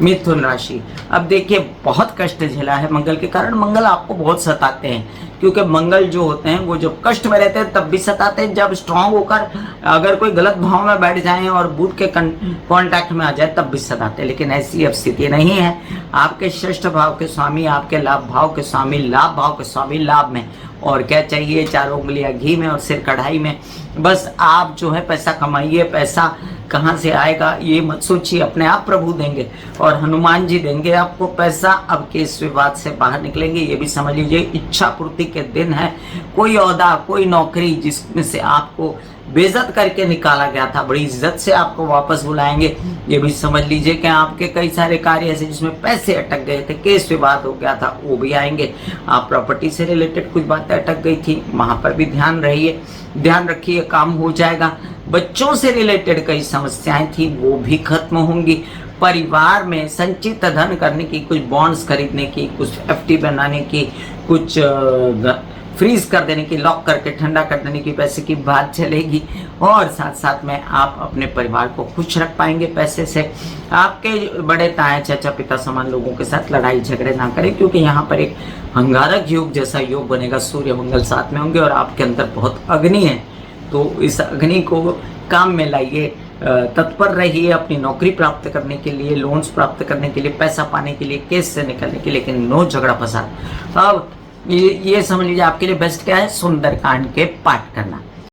मिथुन राशि, अब देखिए बहुत कष्ट झेला है मंगल के कारण। मंगल आपको बहुत सताते हैं, क्योंकि मंगल जो होते हैं वो जब कष्ट में रहते हैं तब भी सताते हैं, जब स्ट्रांग होकर अगर कोई गलत भाव में बैठ जाए और बुध के कांटेक्ट में आ जाए तब भी सताते हैं। लेकिन ऐसी अब स्थिति नहीं है। आपके षष्ठ भाव के स्वामी, आपके लाभ भाव के स्वामी, लाभ भाव के स्वामी लाभ में, और क्या चाहिए, चारों उंगलियां घी में और सिर कढ़ाई में। बस आप जो है पैसा कमाइए। पैसा कहाँ से आएगा ये मत सोचिए, अपने आप प्रभु देंगे और हनुमान जी देंगे आपको पैसा। अब के इस विवाद से बाहर निकलेंगे, ये भी समझ लीजिए। इच्छा पूर्ति के दिन है। कोई ओहदा, कोई नौकरी जिसमें से आपको बेइज्जत करके निकाला गया था, बड़ी इज्जत से आपको वापस बुलाएंगे, ये भी समझ लीजिए। कि आपके कई सारे कार्य ऐसे जिसमें पैसे अटक गए थे, केस विवाद हो गया था, वो भी आएंगे। आप प्रॉपर्टी से रिलेटेड कुछ बातें अटक गई थी, वहां पर भी ध्यान रखिए, काम हो जाएगा। बच्चों से रिलेटेड कई समस्याएं थी, वो भी खत्म होंगी। परिवार में संचित धन करने की, कुछ बॉन्ड्स खरीदने की, कुछ एफडी बनाने की, कुछ फ्रीज कर देने की, लॉक करके ठंडा कर देने की पैसे की बात चलेगी। और साथ साथ में आप अपने परिवार को खुश रख पाएंगे पैसे से। आपके बड़े ताए चाचा पिता समान लोगों के साथ लड़ाई झगड़े ना करें, क्योंकि यहाँ पर एक अंगारक योग जैसा योग बनेगा। सूर्य मंगल साथ में होंगे और आपके अंदर बहुत अग्नि है, तो इस अग्नि को काम में लाइए। तत्पर रहिए अपनी नौकरी प्राप्त करने के लिए, लोन्स प्राप्त करने के लिए, पैसा पाने के लिए, केस से निकलने के लिए, लेकिन नो झगड़ा फसाद। अब ये समझ लीजिए आपके लिए बेस्ट क्या है, सुंदरकांड के पाठ करना।